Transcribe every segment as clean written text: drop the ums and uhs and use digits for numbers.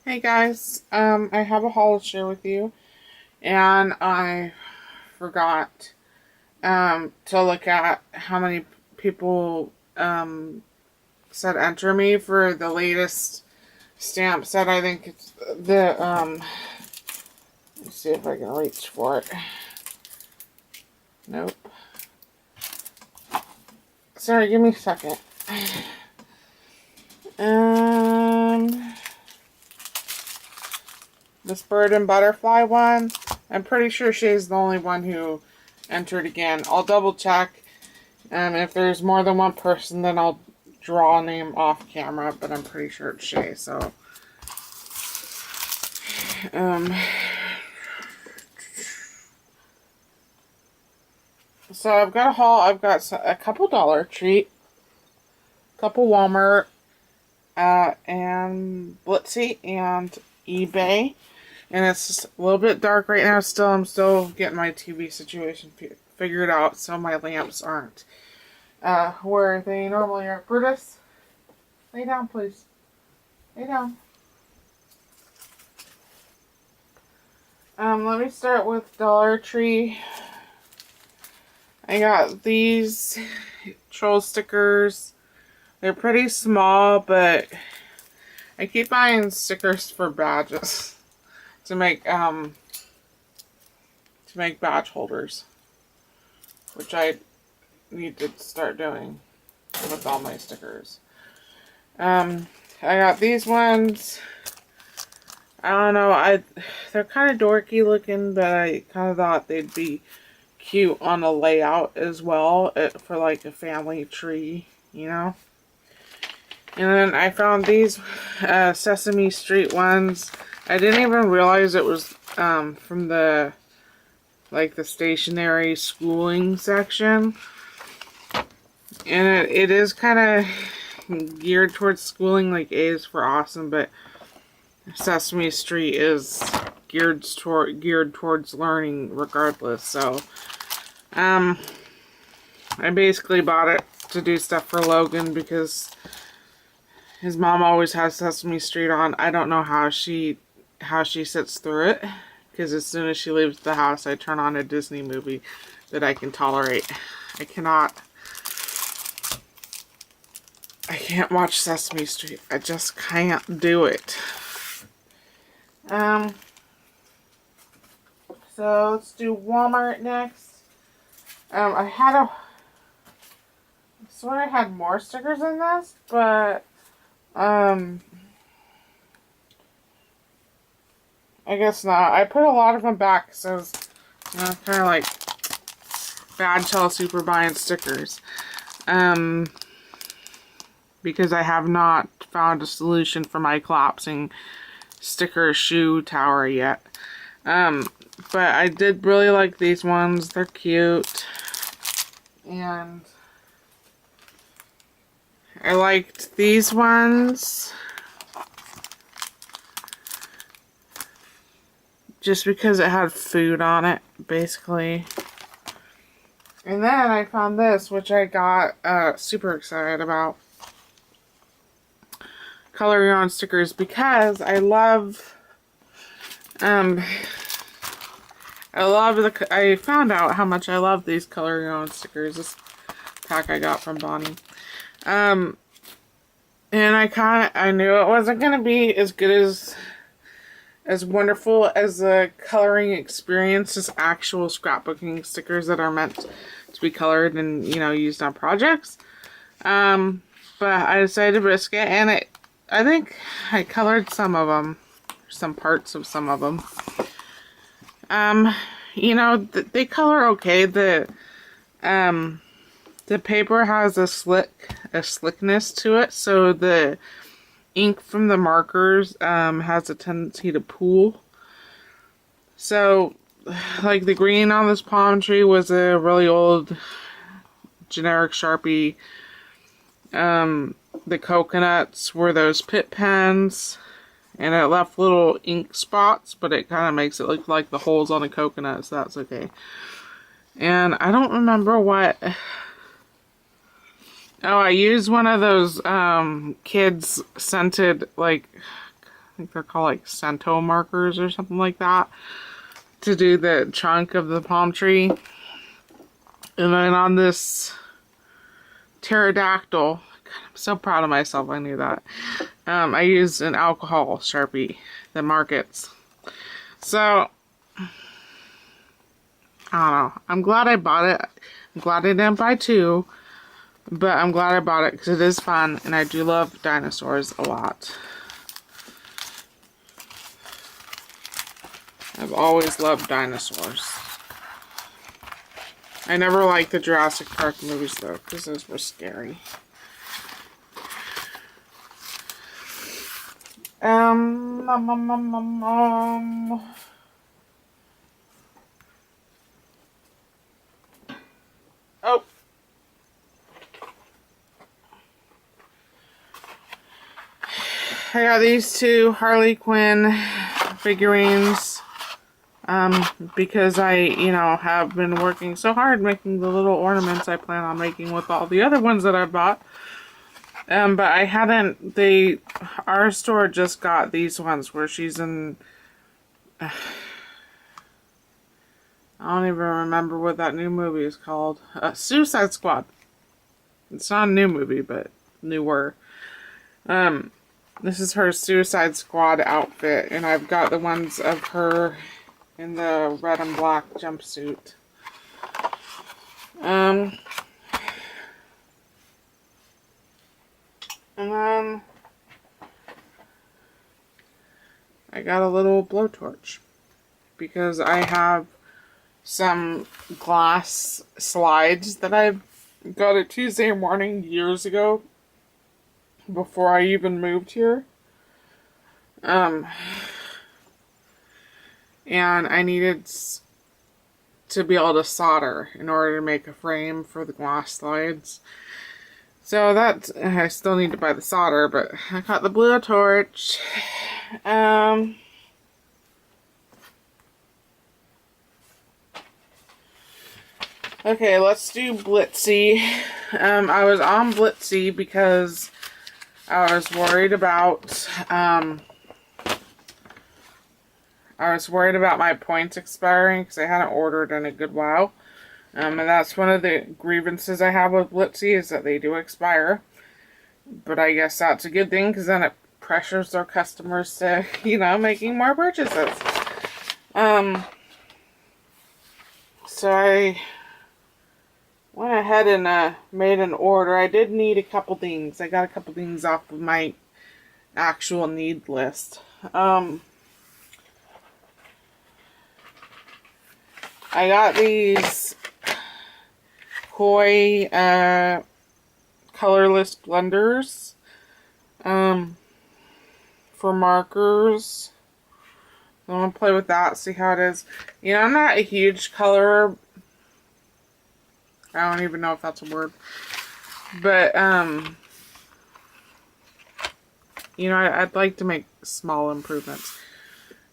Hey guys, I have a haul to share with you, and I forgot to look at how many people said enter me for the latest stamp set. I think it's let's see if I can reach for it. Nope. Sorry, give me a second. Um, this bird and butterfly one. I'm pretty sure Shay's the only one who entered again. I'll double check. If there's more than one person, then I'll draw a name off camera, but I'm pretty sure it's Shay, so. So I've got a haul. I've got a couple Dollar Tree, a couple Walmart, and Blitsy, and eBay. And it's just a little bit dark right now still. I'm still getting my TV situation figured out, so my lamps aren't where they normally are. Brutus, lay down, please. Lay down. Let me start with Dollar Tree. I got these troll stickers. They're pretty small, but I keep buying stickers for badges to make badge holders, which I need to start doing with all my stickers. I got these ones. I don't know, they're kind of dorky looking, but I kind of thought they'd be cute on a layout as well, for like a family tree, you know. And then I found these Sesame Street ones. I didn't even realize it was from the stationery schooling section. And it is kind of geared towards schooling, like A is for awesome, but Sesame Street is geared towards learning regardless. So I basically bought it to do stuff for Logan because his mom always has Sesame Street on. I don't know how she sits through it, because as soon as she leaves the house, I turn on a Disney movie that I can tolerate. I can't watch Sesame Street. I just can't do it. So let's do Walmart next. I swear I had more stickers in this, but I guess not. I put a lot of them back, so it's kind of like bad Chelsea for buying stickers. Because I have not found a solution for my collapsing sticker shoe tower yet. But I did really like these ones. They're cute. And I liked these ones just because it had food on it, basically. And then I found this, which I got super excited about. Color Your Own stickers, because I found out how much I love these Color Your Own stickers. This pack I got from Bonnie. And I knew it wasn't going to be as good as wonderful as the coloring experience as actual scrapbooking stickers that are meant to be colored and, used on projects. But I decided to risk it, and I think I colored some of them, some parts of some of them. They color okay. The paper has a slickness to it, so the ink from the markers has a tendency to pool. So, like the green on this palm tree was a really old generic Sharpie. The coconuts were those Pit pens, and it left little ink spots, but it kind of makes it look like the holes on a coconut, so that's okay. And I don't remember what. Oh, I used one of those kids scented, like, think they're called like cento markers or something like that, to do the trunk of the palm tree. And then on this pterodactyl, God, I'm so proud of myself, I knew that. I used an alcohol Sharpie that markets. So, I don't know. I'm glad I bought it. I'm glad I didn't buy two, but I'm glad I bought it because it is fun, and I do love dinosaurs a lot. I've always loved dinosaurs. I never liked the Jurassic Park movies though, because those were scary. Oh. I got these two Harley Quinn figurines. Because I, have been working so hard making the little ornaments I plan on making with all the other ones that I bought. But I hadn't, our store just got these ones where she's in, I don't even remember what that new movie is called. Suicide Squad. It's not a new movie, but newer. This is her Suicide Squad outfit, and I've got the ones of her in the red and black jumpsuit. And then I got a little blowtorch because I have some glass slides that I got a Tuesday morning years ago before I even moved here. And I needed to be able to solder in order to make a frame for the glass slides. So that, I still need to buy the solder, but I got the blowtorch. Okay, let's do Blitzy. I was on Blitzy because I was worried about, my points expiring because I hadn't ordered in a good while. And that's one of the grievances I have with Blitzy, is that they do expire. But I guess that's a good thing because then it pressures their customers to, making more purchases. So I went ahead and made an order. I did need a couple things. I got a couple things off of my actual need list. I got these Koi colorless blenders for markers. I'm going to play with that, see how it is. I'm not a huge colorer. I don't even know if that's a word. But, I'd like to make small improvements.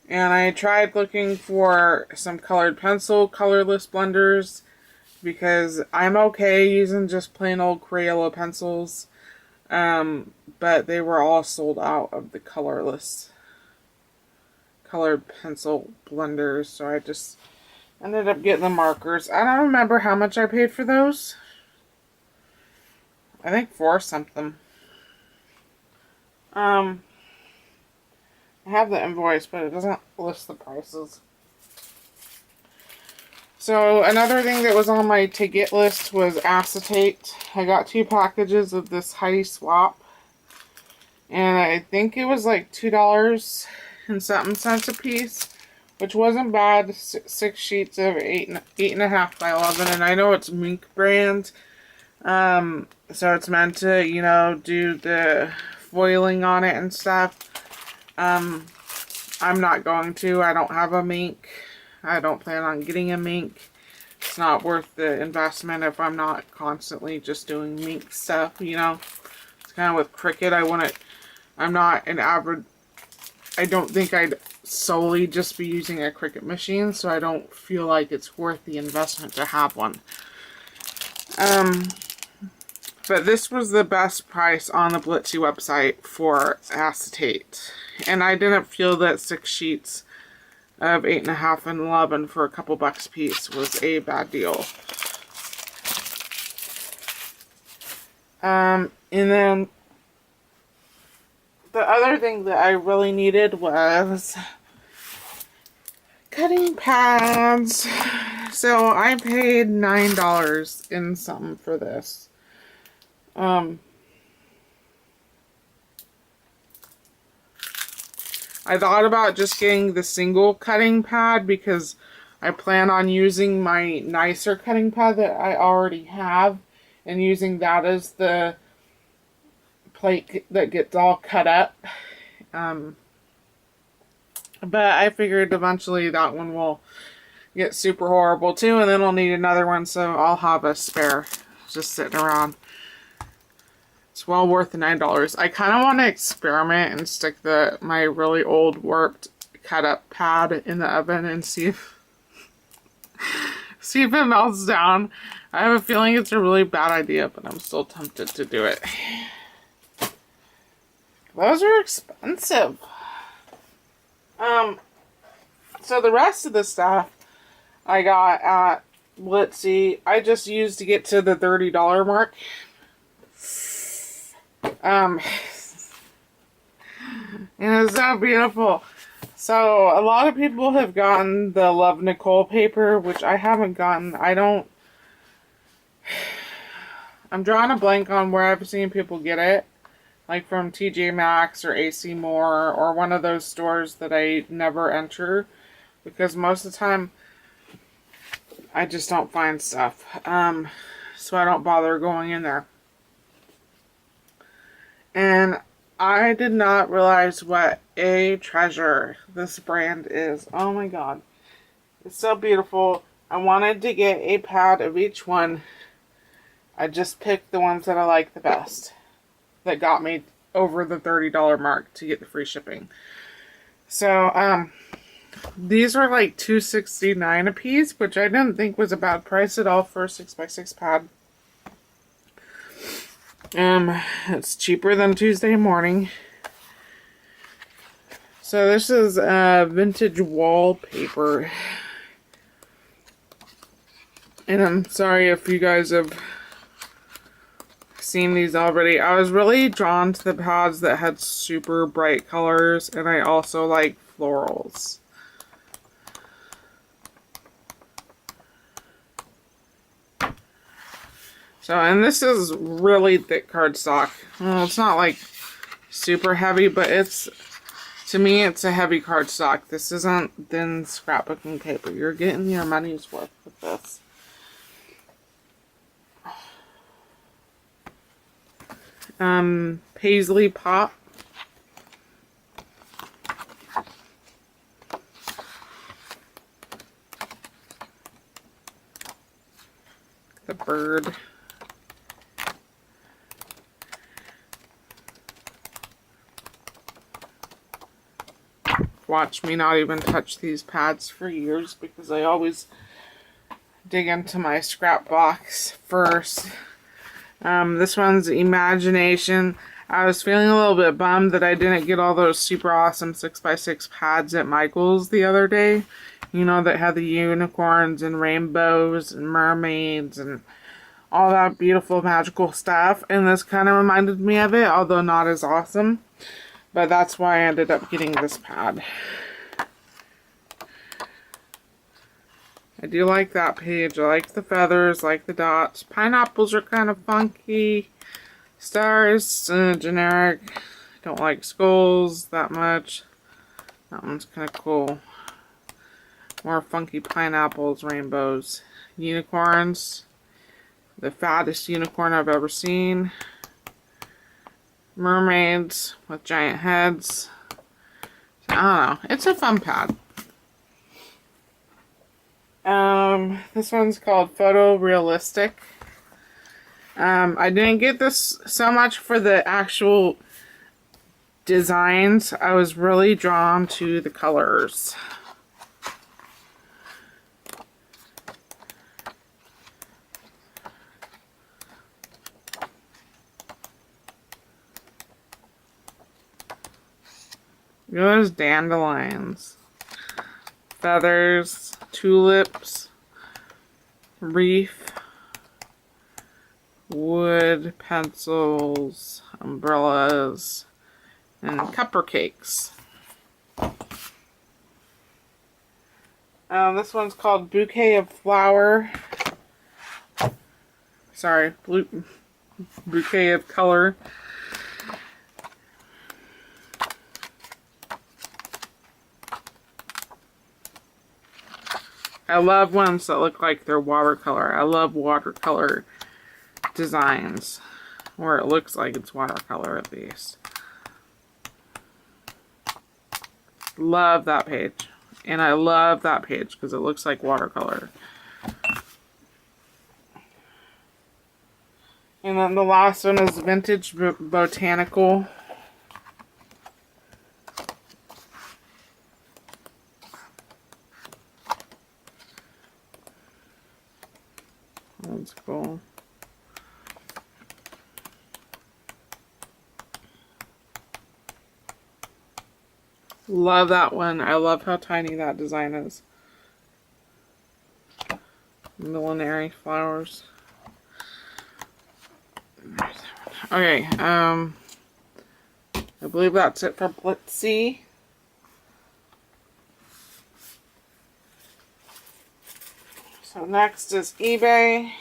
And I tried looking for some colored pencil, colorless blenders, because I'm okay using just plain old Crayola pencils. But they were all sold out of the colorless colored pencil blenders, so I just ended up getting the markers. I don't remember how much I paid for those. I think $4 something. I have the invoice, but it doesn't list the prices. So another thing that was on my to get list was acetate. I got 2 packages of this Heidi Swap, and I think it was like $2 and something cents a piece, which wasn't bad. 6 sheets of 8.5 by 11, and I know it's Mink brand, so it's meant to, do the foiling on it and stuff. I'm not going to. I don't have a Mink. I don't plan on getting a Mink. It's not worth the investment if I'm not constantly just doing Mink stuff, It's kind of with Cricut. I'm not an average, I don't think I'd solely just be using a Cricut machine, so I don't feel like it's worth the investment to have one. But this was the best price on the Blitzy website for acetate. And I didn't feel that 6 sheets of 8.5 and 11 for a couple bucks a piece was a bad deal. And then the other thing that I really needed was cutting pads. So I paid $9 in some for this. I thought about just getting the single cutting pad because I plan on using my nicer cutting pad that I already have and using that as the plate that gets all cut up. But I figured eventually that one will get super horrible too, and then I'll need another one, so I'll have a spare just sitting around. It's well worth the $9. I kind of want to experiment and stick my really old warped cut up pad in the oven and see if it melts down. I have a feeling it's a really bad idea, but I'm still tempted to do it. Those are expensive. So the rest of the stuff I got at Blitzy, I just used to get to the $30 mark. And it's so beautiful. So a lot of people have gotten the Love Nicole paper, which I haven't gotten. I'm drawing a blank on where I've seen people get it. Like from TJ Maxx or AC Moore or one of those stores that I never enter. Because most of the time, I just don't find stuff. So I don't bother going in there. And I did not realize what a treasure this brand is. Oh my god. It's so beautiful. I wanted to get a pad of each one. I just picked the ones that I like the best. That got me over the $30 mark to get the free shipping. So, these were like $2.69 a piece, which I didn't think was a bad price at all for a 6x6 pad. It's cheaper than Tuesday morning. So this is vintage wallpaper. And I'm sorry if you guys have seen these already. I was really drawn to the pads that had super bright colors, and I also like florals. So, and this is really thick cardstock. Well, it's not like super heavy, but to me, it's a heavy cardstock. This isn't thin scrapbooking paper. You're getting your money's worth with this. Paisley Pop. The bird. Watch me not even touch these pads for years because I always dig into my scrap box first. This one's Imagination. I was feeling a little bit bummed that I didn't get all those super awesome 6x6 pads at Michael's the other day. You know, that had the unicorns and rainbows and mermaids and all that beautiful magical stuff. And this kind of reminded me of it, although not as awesome. But that's why I ended up getting this pad. I do like that page. I like the feathers, like the dots. Pineapples are kind of funky. Stars, generic. Don't like skulls that much. That one's kind of cool. More funky pineapples, rainbows. Unicorns. The fattest unicorn I've ever seen. Mermaids with giant heads. I don't know. It's a fun pad. This one's called Photorealistic. I didn't get this so much for the actual designs. I was really drawn to the colors. Look at those dandelions. Feathers, tulips, reef, wood, pencils, umbrellas, and cupcakes. This one's called Bouquet of Flower. Sorry, Bouquet of Color. I love ones that look like they're watercolor. I love watercolor designs where it looks like it's watercolor at least. Love that page. And I love that page because it looks like watercolor. And then the last one is Vintage Botanical. That's cool. Love that one. I love how tiny that design is. Millinery flowers. Okay, I believe that's it for Blitzy. So next is eBay.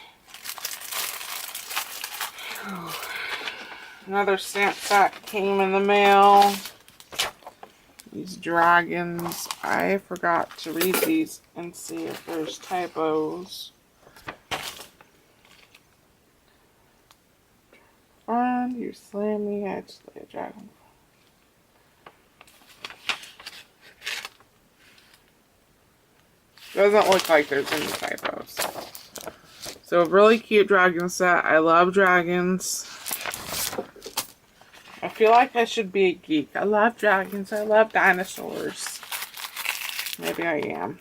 Another stamp set came in the mail. These dragons. I forgot to read these and see if there's typos. Fun, you slam me, I just lay a dragon. Doesn't look like there's any typos. So a really cute dragon set. I love dragons. I feel like I should be a geek. I love dragons. I love dinosaurs. Maybe I am.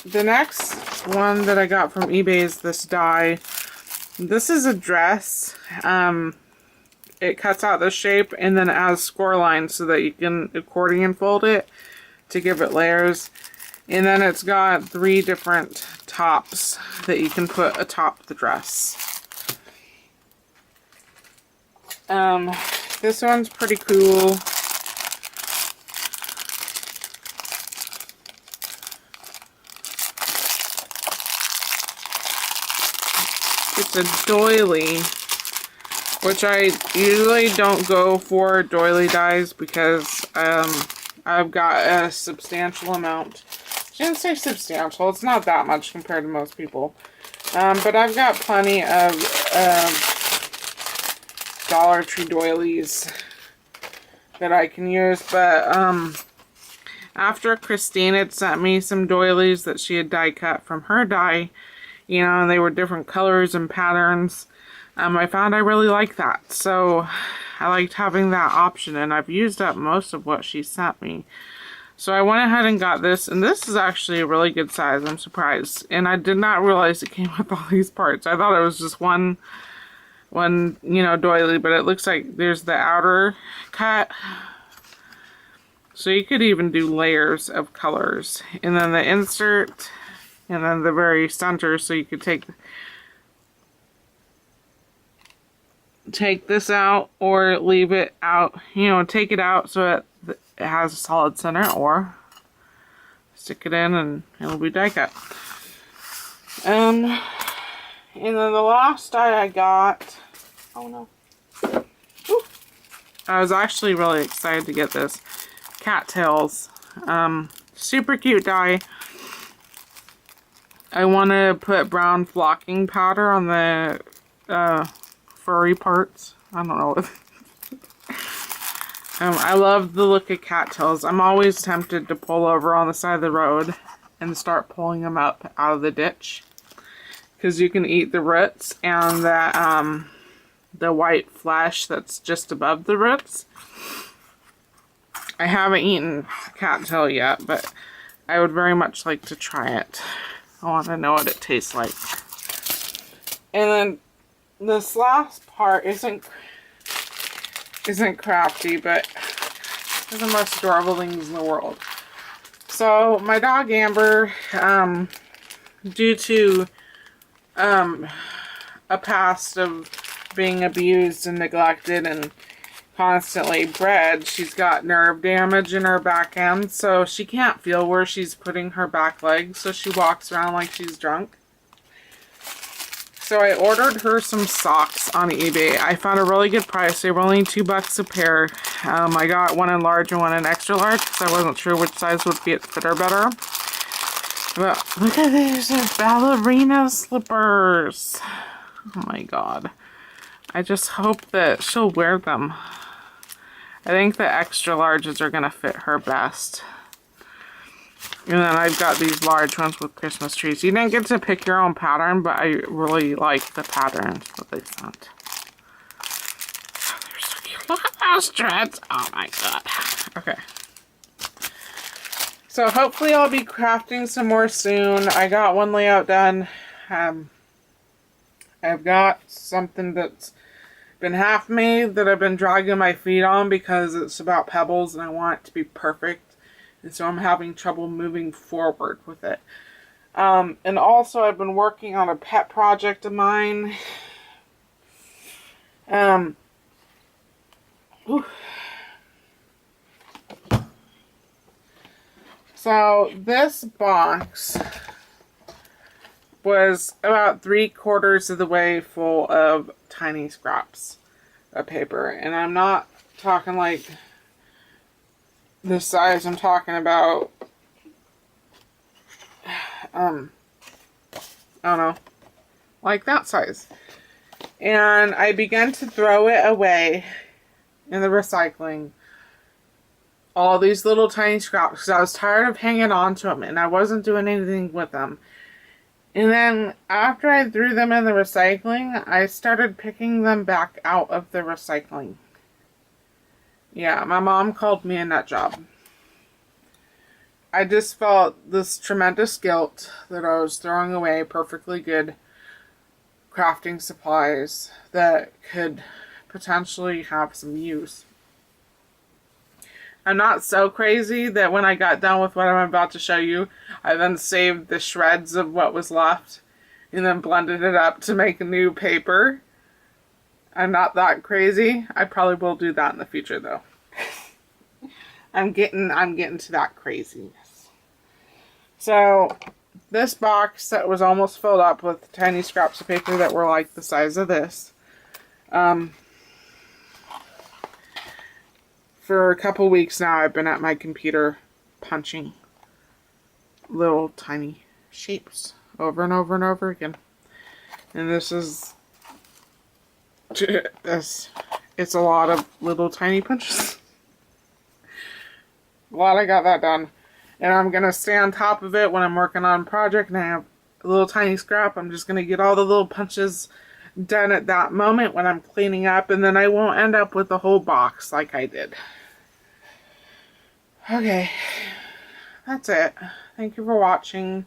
The next one that I got from eBay is this die. This is a dress. It cuts out the shape and then it has score lines so that you can accordion fold it to give it layers. And then it's got 3 different tops that you can put atop the dress. This one's pretty cool. It's a doily, which I usually don't go for doily dies because I've got a substantial amount. I shouldn't say substantial, it's not that much compared to most people. But I've got plenty of Dollar Tree doilies that I can use, but after Christine had sent me some doilies that she had die cut from her die, you know, and they were different colors and patterns, I found I really like that. So I liked having that option, and I've used up most of what she sent me. So I went ahead and got this, and this is actually a really good size. I'm surprised. And I did not realize it came with all these parts. I thought it was just one, you know, doily, but it looks like there's the outer cut. So you could even do layers of colors. And then the insert, and then the very center, so you could take this out or leave it out, you know, take it out so it has a solid center, or stick it in and it'll be die cut. And then the last die I got, oh no, ooh. I was actually really excited to get this, cattails. Super cute die. I want to put brown flocking powder on the furry parts. I don't know what. I love the look of cattails. I'm always tempted to pull over on the side of the road and start pulling them up out of the ditch, because you can eat the roots and the white flesh that's just above the roots. I haven't eaten cattail yet, but I would very much like to try it. I want to know what it tastes like. And then this last part isn't crafty, but They're the most adorable things in the world. So my dog Amber, due to a past of being abused and neglected and constantly bred, she's got nerve damage in her back end, so she can't feel where she's putting her back legs, so she walks around like she's drunk. So I ordered her some socks on eBay. I found a really good price. They were only $2 a pair. I got one in large and one in extra large because I wasn't sure which size would fit her better. But look at these ballerina slippers. Oh my god. I just hope that she'll wear them. I think the extra larges are going to fit her best. And then I've got these large ones with Christmas trees. You didn't get to pick your own pattern, but I really like the patterns that they sent. Oh, they're so cute. Look at those dreads. Oh my god. Okay. So hopefully I'll be crafting some more soon. I got one layout done. I've got something that's been half made that I've been dragging my feet on because it's about pebbles and I want it to be perfect. And so I'm having trouble moving forward with it. And also I've been working on a pet project of mine. So this box was about 3/4 of the way full of tiny scraps of paper. And I'm not talking like this size, I'm talking about, I don't know, like that size. And I began to throw it away in the recycling. All these little tiny scraps, because I was tired of hanging on to them and I wasn't doing anything with them. And then after I threw them in the recycling, I started picking them back out of the recycling. Yeah, my mom called me a nut job. I just felt this tremendous guilt that I was throwing away perfectly good crafting supplies that could potentially have some use. I'm not so crazy that when I got done with what I'm about to show you, I then saved the shreds of what was left and then blended it up to make a new paper. I'm not that crazy. I probably will do that in the future though. I'm getting to that craziness. So this box that was almost filled up with tiny scraps of paper that were like the size of this. For a couple weeks now I've been at my computer punching little tiny shapes over and over and over again. And this is it's a lot of little tiny punches. Glad I got that done. And I'm going to stay on top of it when I'm working on a project and I have a little tiny scrap. I'm just going to get all the little punches done at that moment when I'm cleaning up, and then I won't end up with the whole box like I did. Okay. That's it. Thank you for watching.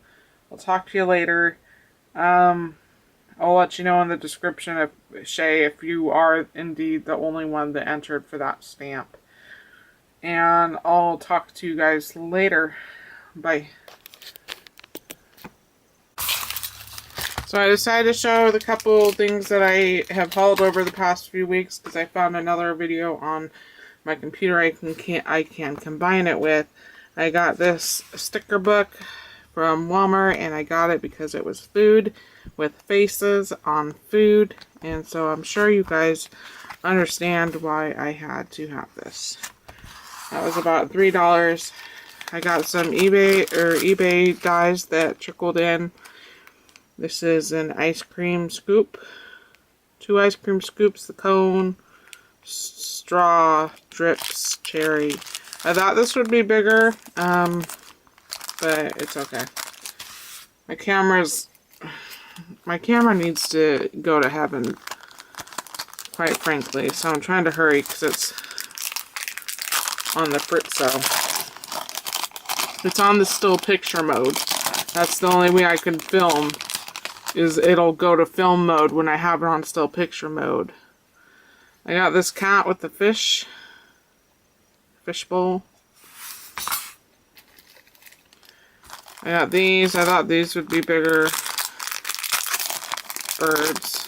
I'll talk to you later. I'll let you know in the description if Shay, if you are indeed the only one that entered for that stamp. And I'll talk to you guys later. Bye. So I decided to show the couple things that I have hauled over the past few weeks because I found another video on my computer I can combine it with. I got this sticker book from Walmart, and I got it because it was food with faces on food, and so I'm sure you guys understand why I had to have this. That was about $3. I got some eBay dies that trickled in. This is an ice cream scoop. 2 ice cream scoops, the cone, straw, drips, cherry. I thought this would be bigger, but it's okay. My camera needs to go to heaven, quite frankly, so I'm trying to hurry because it's on the Fritzo. It's on the still picture mode. That's the only way I can film, is it'll go to film mode when I have it on still picture mode. I got this cat with the fish fishbowl. I got these. I thought these would be bigger birds.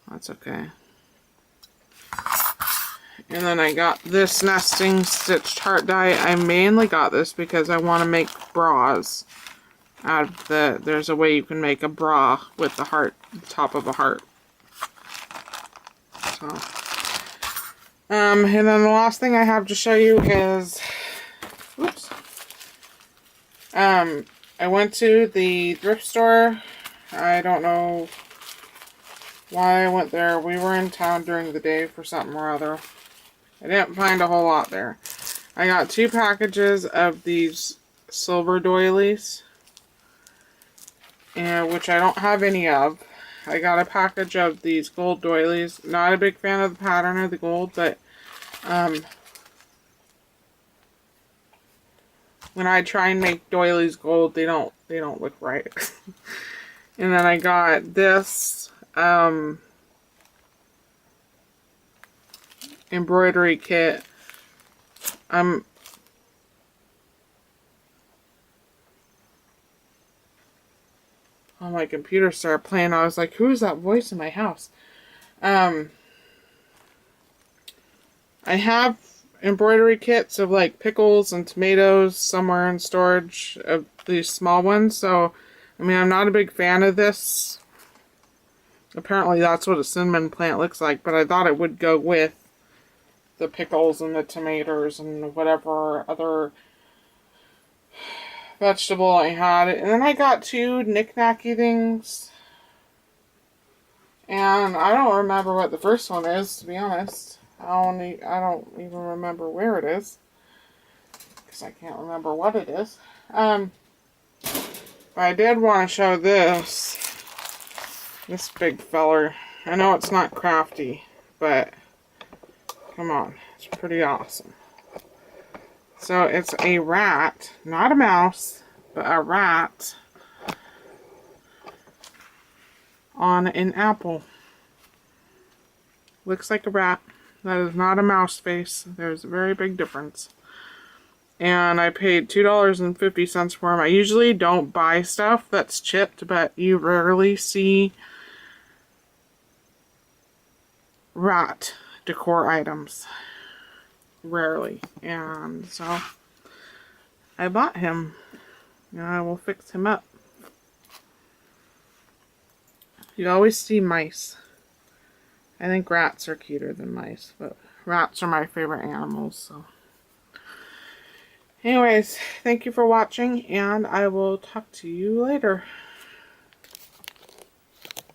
That's okay. And then I got this nesting stitched heart die. I mainly got this because I want to make bras out of there's a way you can make a bra with the heart, the top of a heart. So, and then the last thing I have to show you is, oops. I went to the thrift store. I don't know why I went there. We were in town during the day for something or other. I didn't find a whole lot there. I got 2 packages of these silver doilies, and which I don't have any of. I got a package of these gold doilies. Not a big fan of the pattern of the gold, but when I try and make doilies gold, they don't look right. And then I got this embroidery kit. Oh, my computer started playing. I was like, who is that voice in my house? I have embroidery kits of like pickles and tomatoes somewhere in storage of these small ones. So, I mean, I'm not a big fan of this. Apparently that's what a cinnamon plant looks like, but I thought it would go with the pickles and the tomatoes and whatever other vegetable I had. And then I got 2 knick-knacky things. And I don't remember what the first one is, to be honest. I don't even remember where it is, because I can't remember what it is. But I did want to show this big feller. I know it's not crafty, but come on, it's pretty awesome. So it's a rat, not a mouse, but a rat on an apple. Looks like a rat. That is not a mouse face. There's a very big difference. And I paid $2.50 for them. I usually don't buy stuff that's chipped, but you rarely see rat decor items. Rarely. And so I bought him. And I will fix him up. You always see mice. I think rats are cuter than mice, but rats are my favorite animals, so. Anyways, thank you for watching, and I will talk to you later.